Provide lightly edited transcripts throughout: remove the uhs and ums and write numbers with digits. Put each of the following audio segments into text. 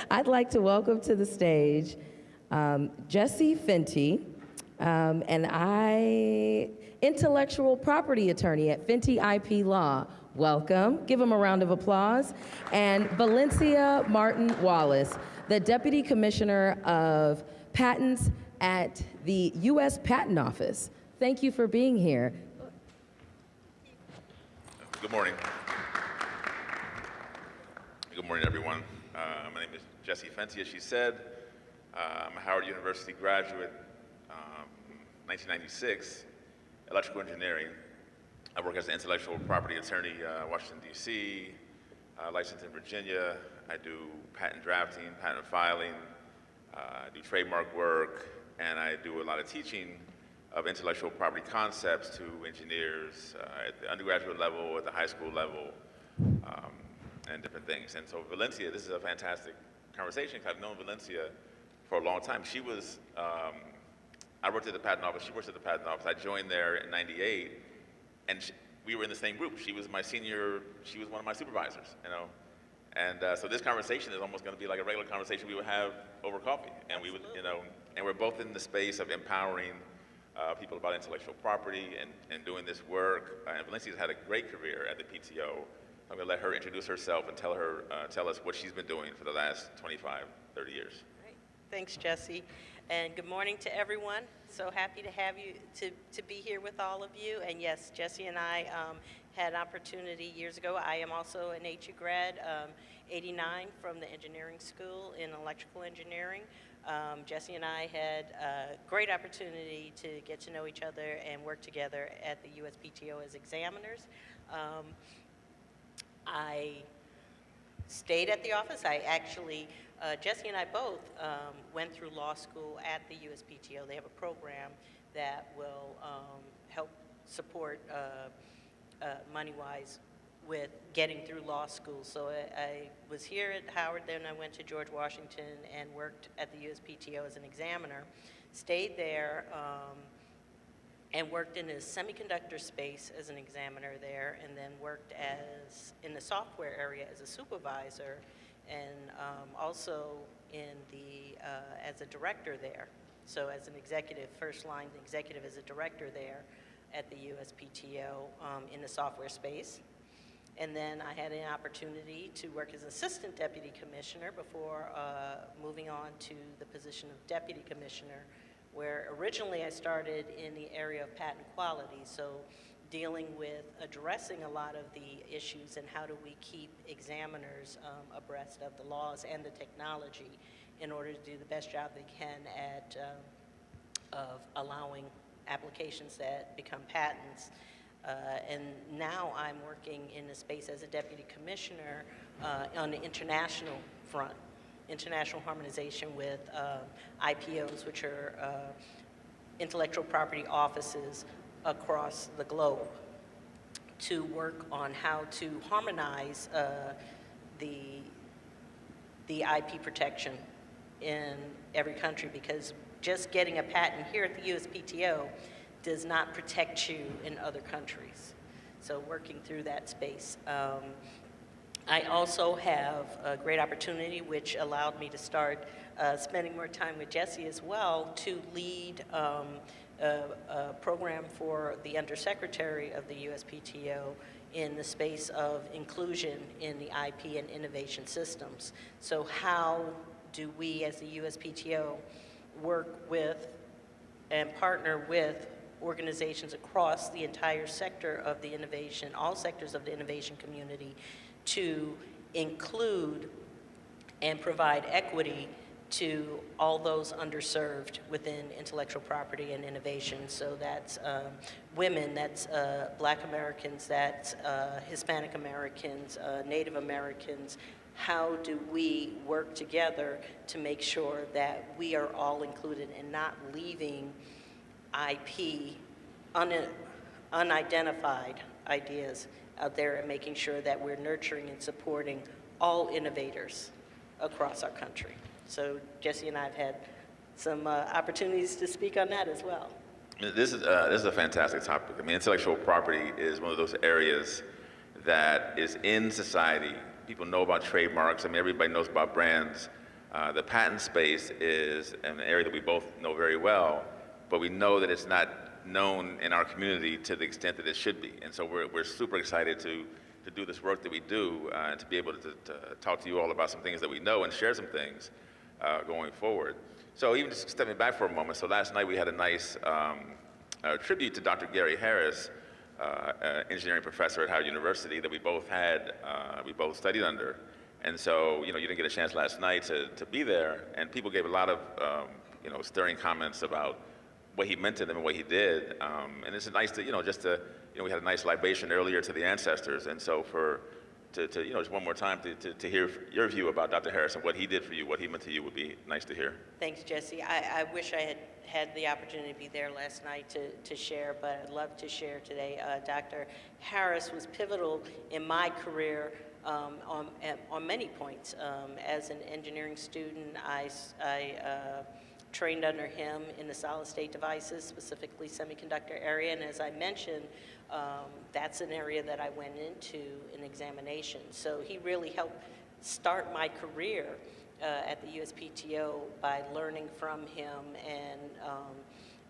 I'd like to welcome to the stage Jessie Fenty, intellectual property attorney at Fenty IP Law. Welcome. Give him a round of applause. And Valencia Martin Wallace, the Deputy Commissioner of Patents at the U.S. Patent Office. Thank you for being here. Good morning. Good morning, everyone. My name is Jessie Fenty, as she said. I'm a Howard University graduate, 1996, electrical engineering. I work as an intellectual property attorney, Washington, D.C., licensed in Virginia. I do patent drafting, patent filing, I do trademark work, and I do a lot of teaching of intellectual property concepts to engineers at the undergraduate level, at the high school level, and different things. And so Valencia, this is a fantastic conversation because I've known Valencia for a long time. She was, I worked at the patent office, she worked at the patent office. I joined there in '98, and we were in the same group. She was my senior, she was one of my supervisors, you know. And so this conversation is almost gonna be like a regular conversation we would have over coffee. And we would, you know, and we're both in the space of empowering people about intellectual property and doing this work. And Valencia's had a great career at the PTO. I'm gonna let her introduce herself and tell us what she's been doing for the last 25, 30 years. Great. Thanks, Jessie. And good morning to everyone. So happy to have you, to be here with all of you. And yes, Jessie and I had an opportunity years ago. I am also an HU grad, 89 from the engineering school in electrical engineering. Jessie and I had a great opportunity to get to know each other and work together at the USPTO as examiners. I stayed at the office. I actually, Jessie and I both went through law school at the USPTO. They have a program that will help support money-wise with getting through law school. So I was here at Howard, then I went to George Washington and worked at the USPTO as an examiner. Stayed there and worked in the semiconductor space as an examiner there, and then worked in the software area as a supervisor, and also in as a director there. So as an executive, first line executive as a director there at the USPTO in the software space. And then I had an opportunity to work as assistant deputy commissioner before moving on to the position of deputy commissioner, where originally I started in the area of patent quality, so dealing with addressing a lot of the issues and how do we keep examiners abreast of the laws and the technology in order to do the best job they can at of allowing applications that become patents. And now I'm working in the space as a deputy commissioner on the international front. International harmonization with IPOs, which are intellectual property offices across the globe, to work on how to harmonize the IP protection in every country, because just getting a patent here at the USPTO does not protect you in other countries. So working through that space. I also have a great opportunity, which allowed me to start spending more time with Jessie as well, to lead a program for the Undersecretary of the USPTO in the space of inclusion in the IP and innovation systems. So how do we as the USPTO work with and partner with organizations across the entire sector of the innovation, all sectors of the innovation community, to include and provide equity to all those underserved within intellectual property and innovation. So that's women, that's Black Americans, that's Hispanic Americans, Native Americans. How do we work together to make sure that we are all included and not leaving IP, unidentified ideas out there, and making sure that we're nurturing and supporting all innovators across our country. So Jessie and I have had some opportunities to speak on that as well. This is a fantastic topic. I mean, intellectual property is one of those areas that is in society people know about trademarks. I mean, everybody knows about brands. The patent space is an area that we both know very well, but we know that it's not known in our community to the extent that it should be. And so we're super excited to do this work that we do and to be able to talk to you all about some things that we know and share some things going forward. So even just stepping back for a moment, so last night we had a nice tribute to Dr. Gary Harris, engineering professor at Howard University that we both had, we both studied under. And so, you didn't get a chance last night to be there, and people gave a lot of, stirring comments about what he meant to them and what he did. And it's nice to, we had a nice libation earlier to the ancestors, and so just one more time to hear your view about Dr. Harris and what he did for you, what he meant to you would be nice to hear. Thanks, Jesse. I wish I had the opportunity to be there last night to share, but I'd love to share today. Dr. Harris was pivotal in my career on many points. As an engineering student, I trained under him in the solid-state devices, specifically semiconductor area, and as I mentioned, that's an area that I went into in examination. So he really helped start my career at the USPTO by learning from him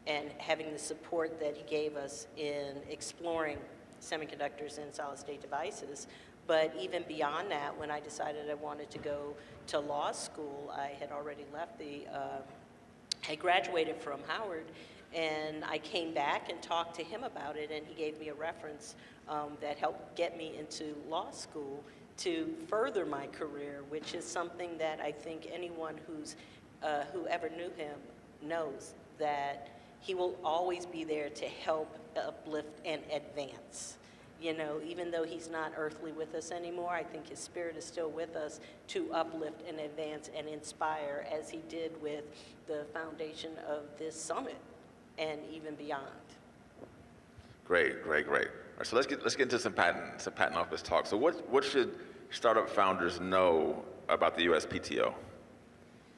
and having the support that he gave us in exploring semiconductors and solid-state devices. But even beyond that, when I decided I wanted to go to law school, I had already left I graduated from Howard, and I came back and talked to him about it, and he gave me a reference that helped get me into law school to further my career, which is something that I think anyone who ever knew him knows, that he will always be there to help uplift and advance. Even though he's not earthly with us anymore, I think his spirit is still with us to uplift and advance and inspire, as he did with the foundation of this summit and even beyond. Great. All right, so let's get into some patent office talk. So what should startup founders know about the USPTO?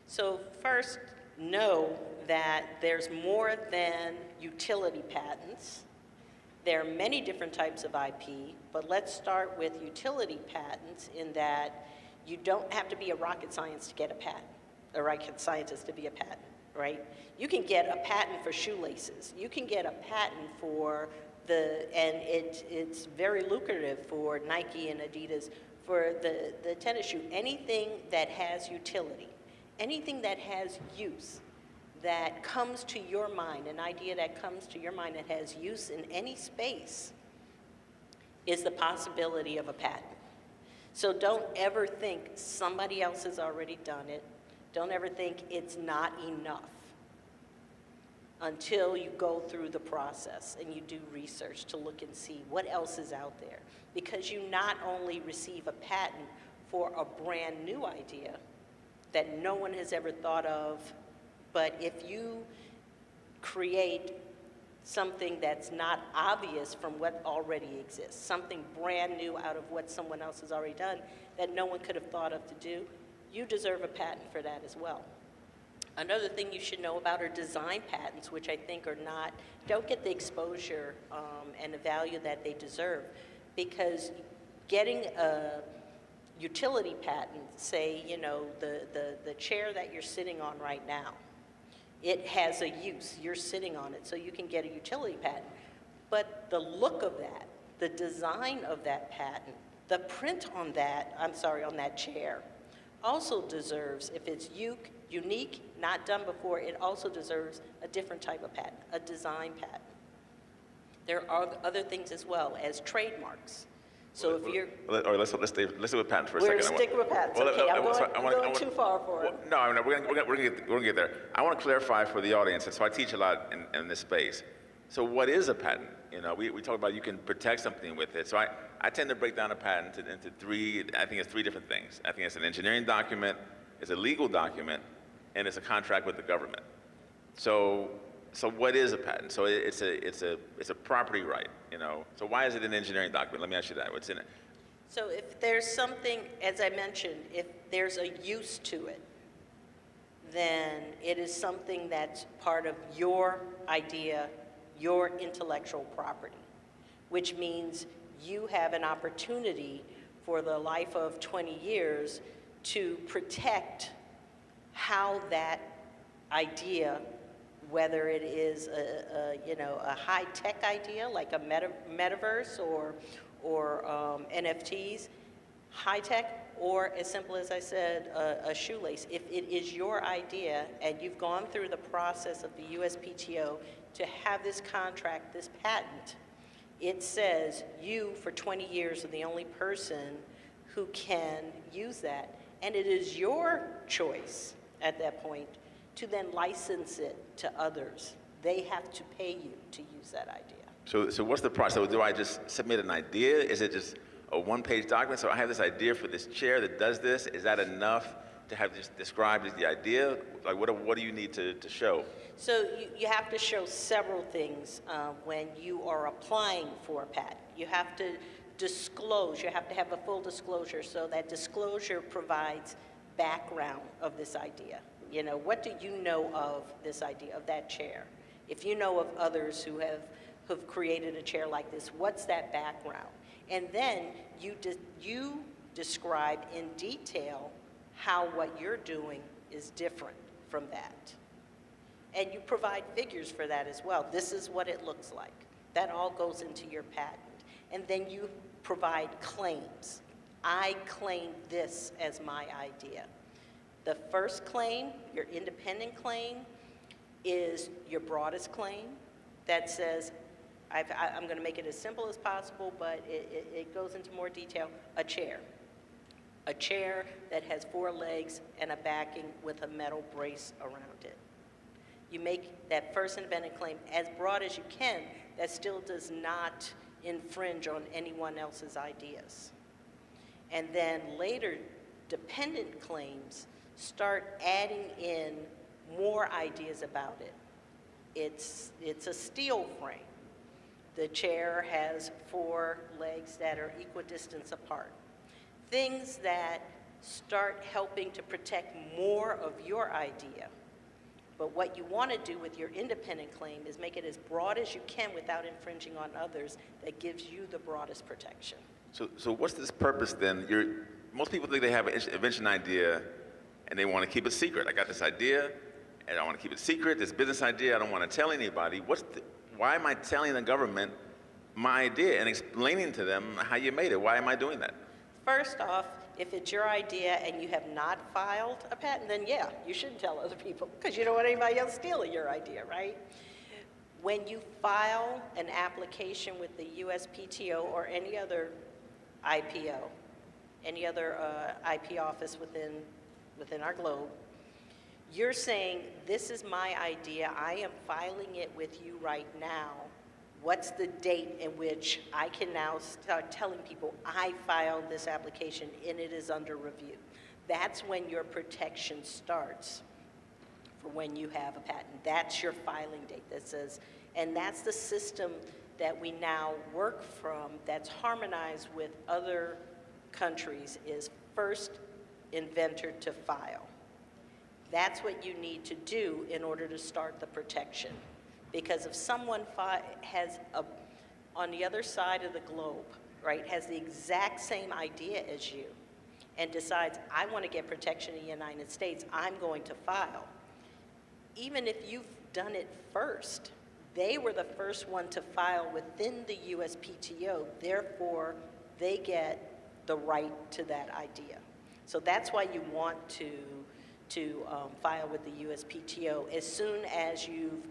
So first, know that there's more than utility patents. There are many different types of IP, but let's start with utility patents, in that you don't have to be a rocket scientist to get a patent, a rocket scientist to be a patent, right? You can get a patent for shoelaces. You can get a patent for and it's very lucrative for Nike and Adidas, for the tennis shoe. Anything that has utility, anything that has use, that comes to your mind, an idea that comes to your mind that has use in any space, is the possibility of a patent. So don't ever think somebody else has already done it. Don't ever think it's not enough until you go through the process and you do research to look and see what else is out there. Because you not only receive a patent for a brand new idea that no one has ever thought of, but if you create something that's not obvious from what already exists, something brand new out of what someone else has already done that no one could have thought of to do, you deserve a patent for that as well. Another thing you should know about are design patents, which I think don't get the exposure and the value that they deserve, because getting a utility patent, say, the chair that you're sitting on right now, it has a use. You're sitting on it, so you can get a utility patent. But the look of that, the design of that patent, the print on that chair, also deserves, if it's unique, not done before, it also deserves a different type of patent, a design patent. There are other things as well as trademarks. So if you're... All right, let's stay with patents for a second. second. We're sticking with patents. Okay, I'm going too far for it. No, we're going to get there. I want to clarify for the audience, and so I teach a lot in this space. So what is a patent? We talk about you can protect something with it. So I tend to break down a patent into three different things. I think it's an engineering document, it's a legal document, and it's a contract with the government. So what is a patent? So it's a property right, So why is it an engineering document? Let me ask you that. What's in it? So if there's something, as I mentioned, if there's a use to it, then it is something that's part of your idea, your intellectual property, which means you have an opportunity for the life of 20 years to protect how that idea, whether it is a high-tech idea like a metaverse or NFTs, high-tech, or as simple as I said, a shoelace. If it is your idea and you've gone through the process of the USPTO to have this contract, this patent, it says you, for 20 years, are the only person who can use that. And it is your choice at that point to then license it to others. They have to pay you to use that idea. So what's the process? So do I just submit an idea? Is it just a one-page document? So I have this idea for this chair that does this. Is that enough to have this described as the idea? Like, what do you need to show? So you have to show several things when you are applying for a patent. You have to disclose. You have to have a full disclosure. So that disclosure provides background of this idea. You know, what do you know of this idea, of that chair? If you know of others who have created a chair like this, what's that background? And then you describe in detail how what you're doing is different from that. And you provide figures for that as well. This is what it looks like. That all goes into your patent. And then you provide claims. I claim this as my idea. The first claim, your independent claim, is your broadest claim that says, I'm going to make it as simple as possible, but it goes into more detail, a chair. A chair that has 4 legs and a backing with a metal brace around it. You make that first independent claim as broad as you can. That still does not infringe on anyone else's ideas. And then later, dependent claims start adding in more ideas about it. It's a steel frame. The chair has 4 legs that are equidistant apart. Things that start helping to protect more of your idea. But what you want to do with your independent claim is make it as broad as you can without infringing on others. That gives you the broadest protection. So what's this purpose then? Most people think they have an invention idea and they want to keep it secret. I got this idea and I want to keep it secret, this business idea, I don't want to tell anybody. Why am I telling the government my idea and explaining to them how you made it? Why am I doing that? First off, if it's your idea and you have not filed a patent, then yeah, you shouldn't tell other people because you don't want anybody else stealing your idea, right? When you file an application with the USPTO or any other IPO, any other IP office within our globe, you're saying, this is my idea, I am filing it with you right now. What's the date in which I can now start telling people I filed this application and it is under review? That's when your protection starts for when you have a patent. That's your filing date that says, and that's the system that we now work from that's harmonized with other countries is first inventor to file. That's what you need to do in order to start the protection. Because if someone has, on the other side of the globe, right, has the exact same idea as you and decides, I want to get protection in the United States, I'm going to file. Even if you've done it first, they were the first one to file within the USPTO, therefore they get the right to that idea. So that's why you want to file with the USPTO as soon as you've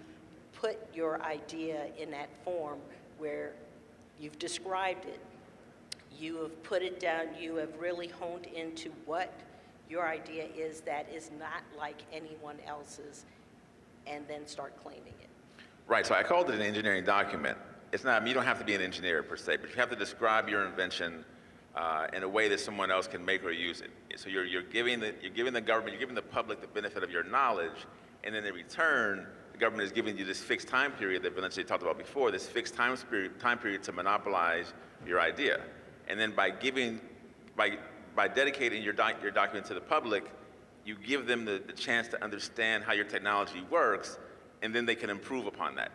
put your idea in that form where you've described it, you have put it down, you have really honed into what your idea is that is not like anyone else's, and then start claiming it. Right, so I called it an engineering document. It's not, I mean, you don't have to be an engineer per se, but you have to describe your invention in a way that someone else can make or use it. So you're giving the government, you're giving the public the benefit of your knowledge, and then in return, the government is giving you this fixed time period that Valencia talked about before, this fixed time period to monopolize your idea. And then by dedicating your document to the public, you give them the chance to understand how your technology works, and then they can improve upon that.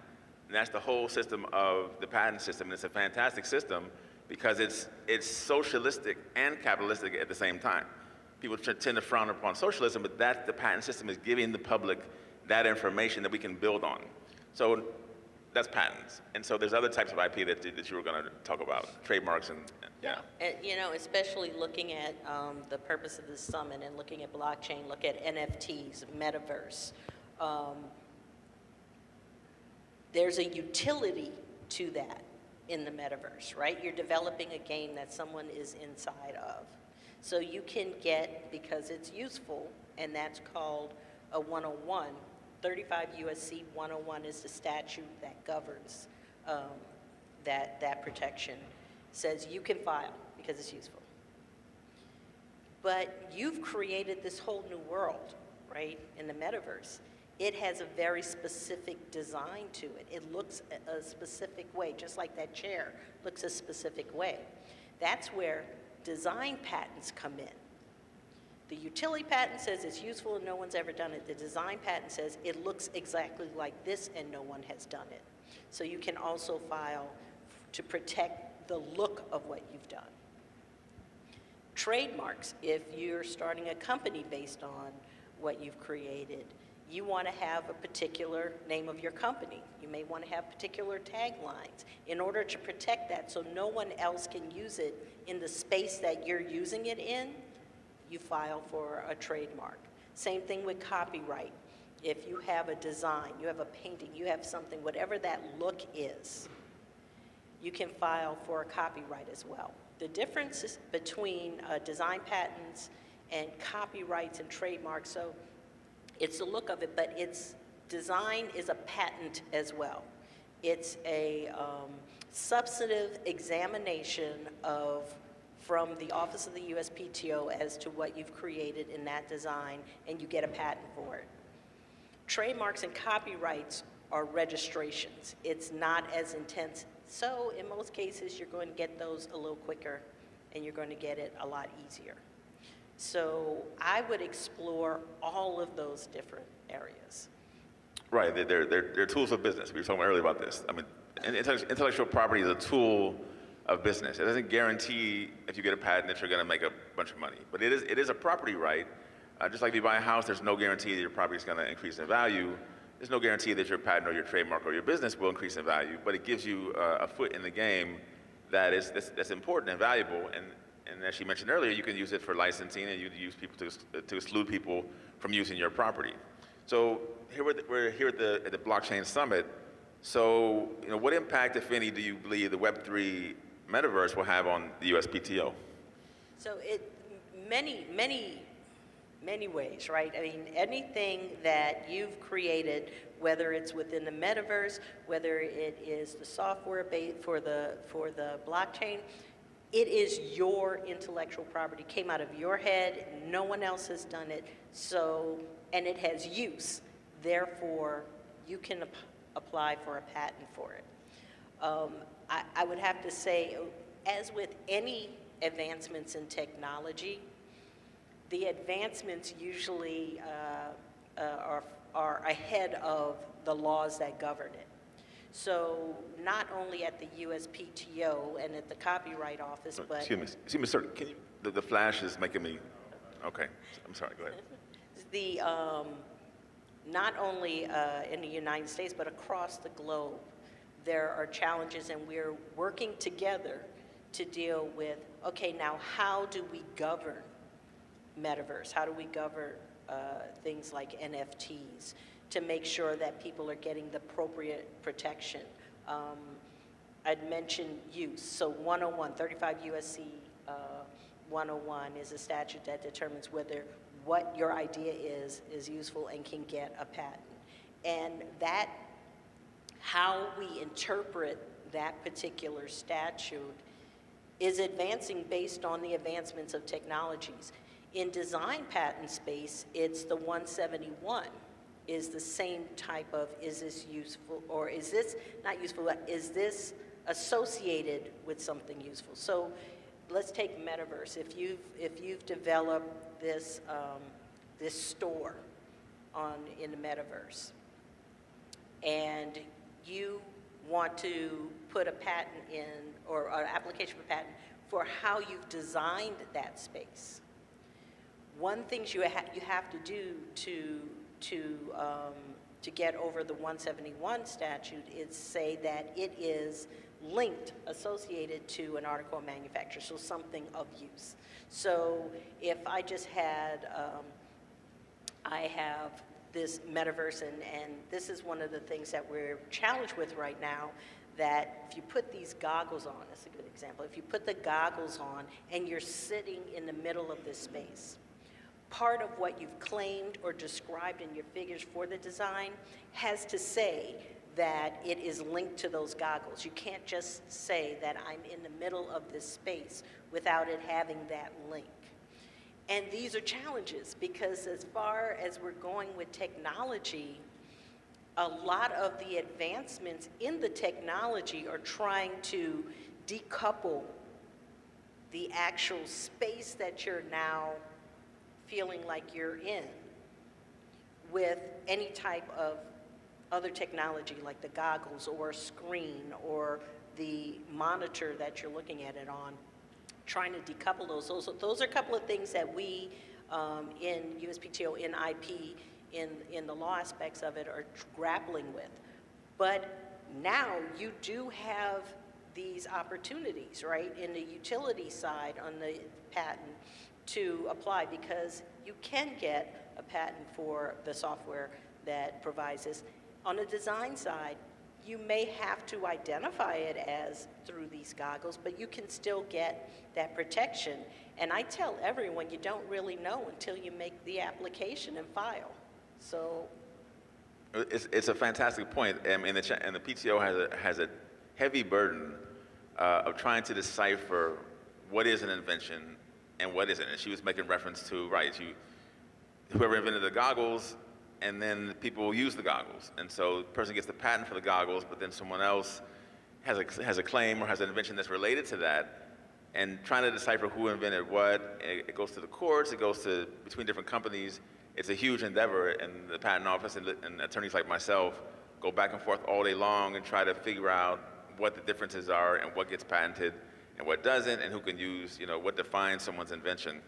And that's the whole system of the patent system. And it's a fantastic system because it's socialistic and capitalistic at the same time. People tend to frown upon socialism, but the patent system is giving the public that information that we can build on. So that's patents. And so there's other types of IP that you were going to talk about, trademarks and yeah. And, especially looking at the purpose of this summit and looking at blockchain, look at NFTs, metaverse. There's a utility to that in the metaverse, right? You're developing a game that someone is inside of. So you can get, because it's useful, and that's called a 101. 35 USC 101 is the statute that governs that protection. Says you can file because it's useful. But you've created this whole new world, right, in the metaverse. It has a very specific design to it. It looks a specific way, just like that chair looks a specific way. That's where design patents come in. The utility patent says it's useful and no one's ever done it. The design patent says it looks exactly like this and no one has done it. So you can also file to protect the look of what you've done. Trademarks, if you're starting a company based on what you've created, you want to have a particular name of your company. You may want to have particular taglines in order to protect that so no one else can use it in the space that you're using it in. You file for a trademark. Same thing with copyright. If you have a design, you have a painting, you have something, whatever that look is, you can file for a copyright as well. The difference between design patents and copyrights and trademarks, so it's the look of it, but its design is a patent as well. It's a substantive examination from the Office of the USPTO as to what you've created in that design, and you get a patent for it. Trademarks and copyrights are registrations. It's not as intense. So in most cases, you're going to get those a little quicker, and you're going to get it a lot easier. So I would explore all of those different areas. Right, they're tools of business. We were talking earlier about this. I mean, intellectual property is a tool of business. It doesn't guarantee if you get a patent that you're going to make a bunch of money, but it is a property right. Just like if you buy a house, there's no guarantee that your property is going to increase in value. There's no guarantee that your patent or your trademark or your business will increase in value, but it gives you a foot in the game that's important and valuable. And as she mentioned earlier, you can use it for licensing, and you use people to exclude people from using your property. So we're here at the Blockchain Summit. So what impact, if any, do you believe the Web3 metaverse will have on the USPTO? So many ways, right? I mean, anything that you've created, whether it's within the metaverse, whether it is the software for the blockchain, it is your intellectual property. Came out of your head. No one else has done it. So, and it has use. Therefore, you can apply for a patent for it. I would have to say, as with any advancements in technology, the advancements usually are ahead of the laws that govern it. So not only at the USPTO and at the Copyright Office, but... Excuse me, sir, can you, the flash is making me, okay, I'm sorry, go ahead. Not only in the United States, but across the globe, there are challenges, and we're working together to deal with, okay, now how do we govern metaverse? How do we govern things like NFTs to make sure that people are getting the appropriate protection? I'd mentioned use. So 101, 35 USC 101 is a statute that determines whether what your idea is useful and can get a patent. And that, how we interpret that particular statute is advancing based on the advancements of technologies. In design patent space, it's the 171 is the same type of, is this useful, or is this not useful, but is this associated with something useful? So let's take metaverse. If you've developed this, this store in the metaverse, and you want to put a patent in, or an application for patent for how you've designed that space. One thing you have to do to get over the 171 statute is say that it is linked, associated to an article of manufacture, so something of use. So if I just had, I have this metaverse, and this is one of the things that we're challenged with right now, that if you put these goggles on, that's a good example, if you put the goggles on and you're sitting in the middle of this space, part of what you've claimed or described in your figures for the design has to say that it is linked to those goggles. You can't just say that I'm in the middle of this space without it having that link. And these are challenges because as far as we're going with technology, a lot of the advancements in the technology are trying to decouple the actual space that you're now feeling like you're in with any type of other technology like the goggles or screen or the monitor that you're looking at it on, trying to decouple those. Those are a couple of things that we in USPTO, in IP, in the law aspects of it are grappling with. But now you do have these opportunities, right, in the utility side on the patent to apply, because you can get a patent for the software that provides this. On the design side, you may have to identify it as through these goggles, but you can still get that protection. And I tell everyone, you don't really know until you make the application and file. So it's a fantastic point. And the PTO has a heavy burden of trying to decipher what is an invention and what isn't. And she was making reference to, right, whoever invented the goggles, and then people use the goggles. And so the person gets the patent for the goggles, but then someone else has a claim or has an invention that's related to that, and trying to decipher who invented what. It goes to the courts, it goes to between different companies. It's a huge endeavor, and the patent office and attorneys like myself go back and forth all day long and try to figure out what the differences are and what gets patented and what doesn't, and who can use, what defines someone's invention.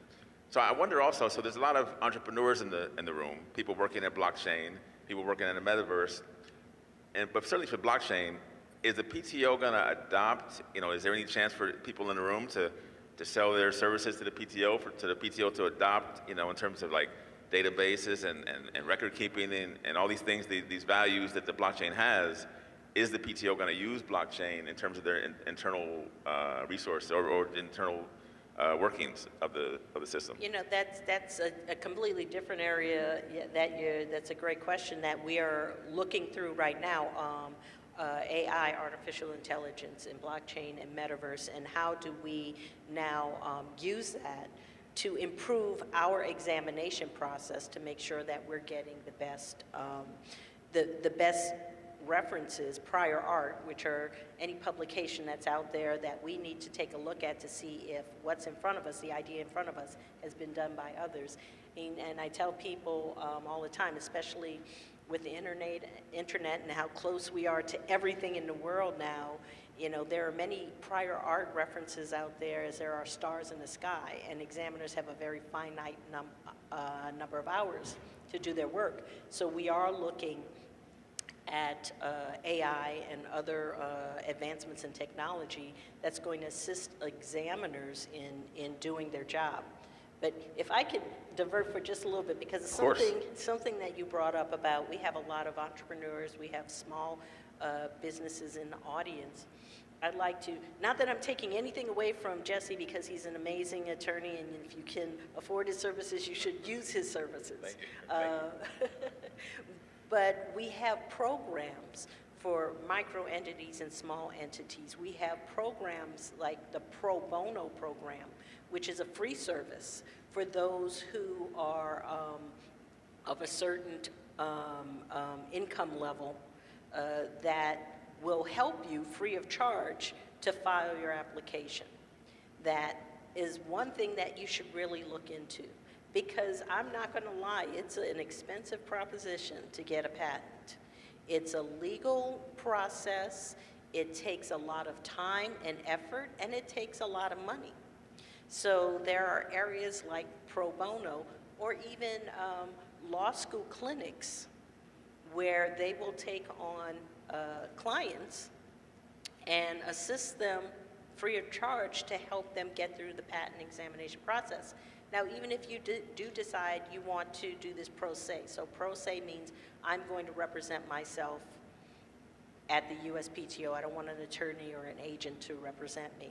So I wonder also, so there's a lot of entrepreneurs in the room, people working at blockchain, people working in the metaverse, but certainly for blockchain, is the PTO going to adopt, is there any chance for people in the room to sell their services to the PTO, to the PTO to adopt, in terms of like databases and record keeping and all these things, these values that the blockchain has? Is the PTO going to use blockchain in terms of their internal resources or internal workings of the system? That's a completely different area that's a great question that we are looking through right now. AI, artificial intelligence, and blockchain and metaverse, and how do we now use that to improve our examination process to make sure that we're getting the best, the best references, prior art, which are any publication that's out there that we need to take a look at to see if what's in front of us, the idea in front of us, has been done by others. And I tell people all the time, especially with the internet and how close we are to everything in the world now, there are many prior art references out there as there are stars in the sky, and examiners have a very finite number of hours to do their work. So we are looking at AI and other advancements in technology that's going to assist examiners in doing their job. But if I could divert for just a little bit, because it's something that you brought up about, we have a lot of entrepreneurs, we have small businesses in the audience. I'd like to, not that I'm taking anything away from Jesse, because he's an amazing attorney, and if you can afford his services, you should use his services. Thank you. But we have programs for micro entities and small entities. We have programs like the Pro Bono program, which is a free service for those who are of a certain income level that will help you free of charge to file your application. That is one thing that you should really look into, because I'm not going to lie, it's an expensive proposition to get a patent. It's a legal process. It takes a lot of time and effort, and it takes a lot of money. So there are areas like pro bono or even law school clinics where they will take on clients and assist them free of charge to help them get through the patent examination process. Now, even if you do decide you want to do this pro se, so pro se means I'm going to represent myself at the USPTO. I don't want an attorney or an agent to represent me.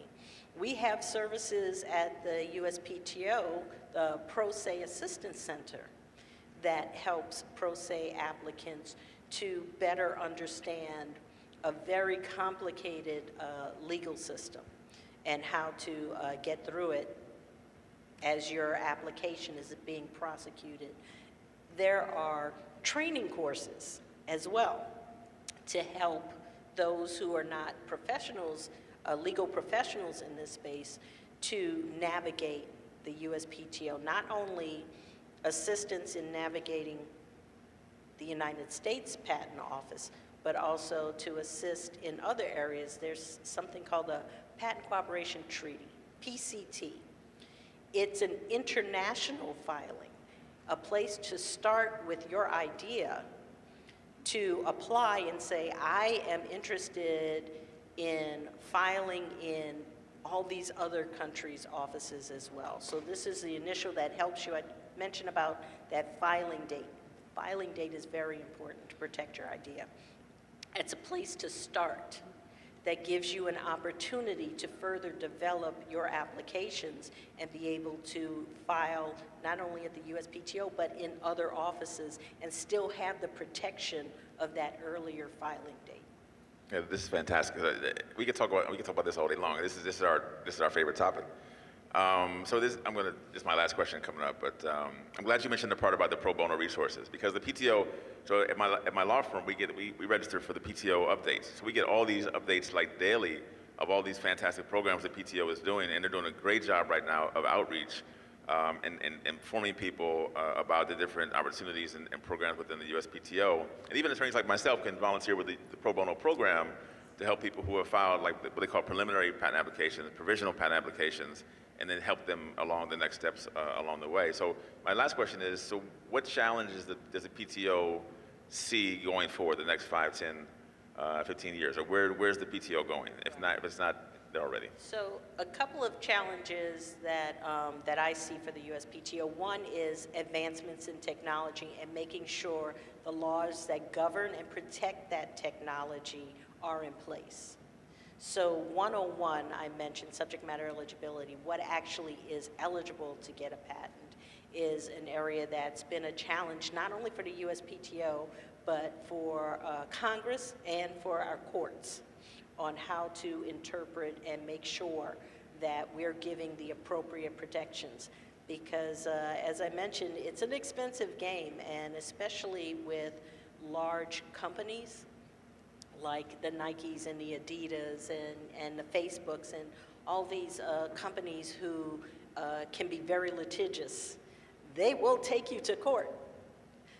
We have services at the USPTO, the Pro Se Assistance Center, that helps pro se applicants to better understand a very complicated legal system and how to get through it as your application is being prosecuted. There are training courses as well to help those who are not professionals, legal professionals in this space, to navigate the USPTO. Not only assistance in navigating the United States Patent Office, but also to assist in other areas. There's something called the Patent Cooperation Treaty, PCT. It's an international filing, a place to start with your idea to apply and say, I am interested in filing in all these other countries' offices as well. So this is the initial that helps you. I mentioned about that filing date. Filing date is very important to protect your idea. It's a place to start that gives you an opportunity to further develop your applications and be able to file not only at the USPTO but in other offices and still have the protection of that earlier filing date. Yeah, this is fantastic. We could talk about this all day long. This is our favorite topic. So this is my last question coming up, but I'm glad you mentioned the part about the pro bono resources, because the PTO. So at my law firm, we register for the PTO updates. So we get all these updates like daily of all these fantastic programs the PTO is doing, and they're doing a great job right now of outreach and informing people about the different opportunities and programs within the USPTO. And even attorneys like myself can volunteer with the pro bono program to help people who have filed like what they call preliminary patent applications, provisional patent applications, and then help them along the next steps along the way. So my last question is, so what challenges does the PTO see going forward the next 5, 10, 15 years? Or where's the PTO going, if it's not there already? So a couple of challenges that I see for the USPTO. One is advancements in technology and making sure the laws that govern and protect that technology are in place. So 101, I mentioned subject matter eligibility. What actually is eligible to get a patent is an area that's been a challenge not only for the USPTO, but for Congress and for our courts on how to interpret and make sure that we're giving the appropriate protections. Because as I mentioned, it's an expensive game, and especially with large companies like the Nikes and the Adidas and the Facebooks and all these companies who can be very litigious. They will take you to court.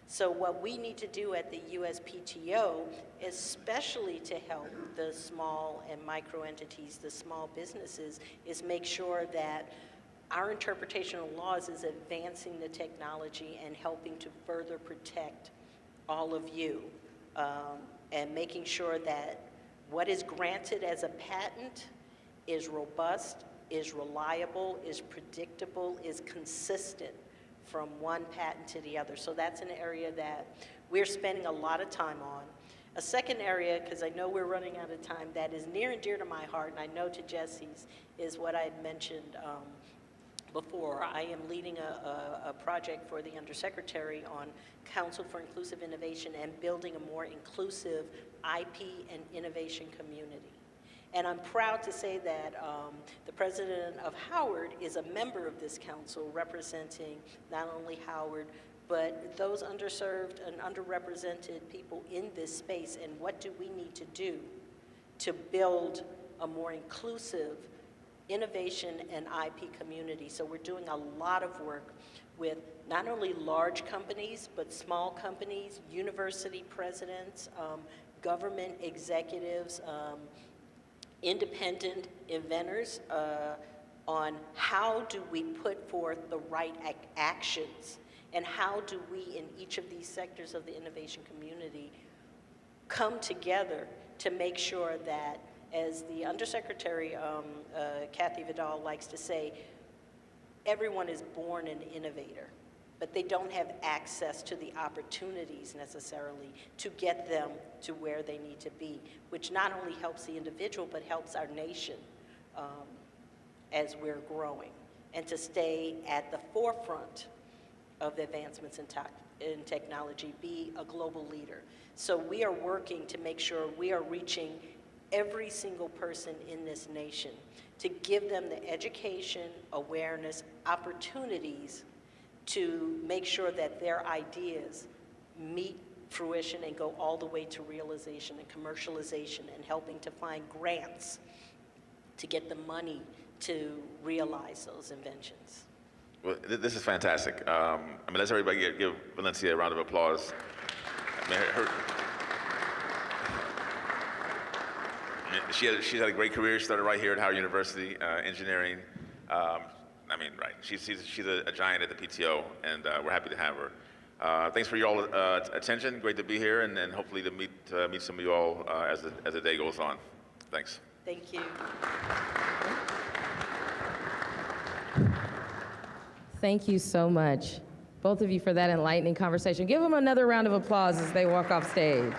So what we need to do at the USPTO, especially to help the small and micro entities, the small businesses, is make sure that our interpretation of laws is advancing the technology and helping to further protect all of you, and making sure that what is granted as a patent is robust, is reliable, is predictable, is consistent from one patent to the other. So that's an area that we're spending a lot of time on. A second area, because I know we're running out of time, that is near and dear to my heart, and I know to Jesse's, is what I had mentioned before. I am leading a project for the Undersecretary on Council for Inclusive Innovation and building a more inclusive IP and innovation community. And I'm proud to say that the president of Howard is a member of this council, representing not only Howard, but those underserved and underrepresented people in this space, and what do we need to do to build a more inclusive innovation and IP community. So we're doing a lot of work with not only large companies, but small companies, university presidents, government executives, independent inventors, on how do we put forth the right actions, and how do we in each of these sectors of the innovation community come together to make sure that, as the Undersecretary Kathy Vidal likes to say, everyone is born an innovator, but they don't have access to the opportunities necessarily to get them to where they need to be, which not only helps the individual, but helps our nation as we're growing, and to stay at the forefront of the advancements in technology, be a global leader. So we are working to make sure we are reaching every single person in this nation to give them the education, awareness, opportunities to make sure that their ideas meet fruition and go all the way to realization and commercialization, and helping to find grants to get the money to realize those inventions. Well, this is fantastic. I mean, let's everybody give Valencia a round of applause. I mean, she's had a great career. She started right here at Howard University, engineering. I mean, right, she's a giant at the PTO, and we're happy to have her. Thanks for your all attention. Great to be here, and hopefully to meet some of you all as the day goes on. Thanks. Thank you. Thank you so much, both of you, for that enlightening conversation. Give them another round of applause as they walk off stage.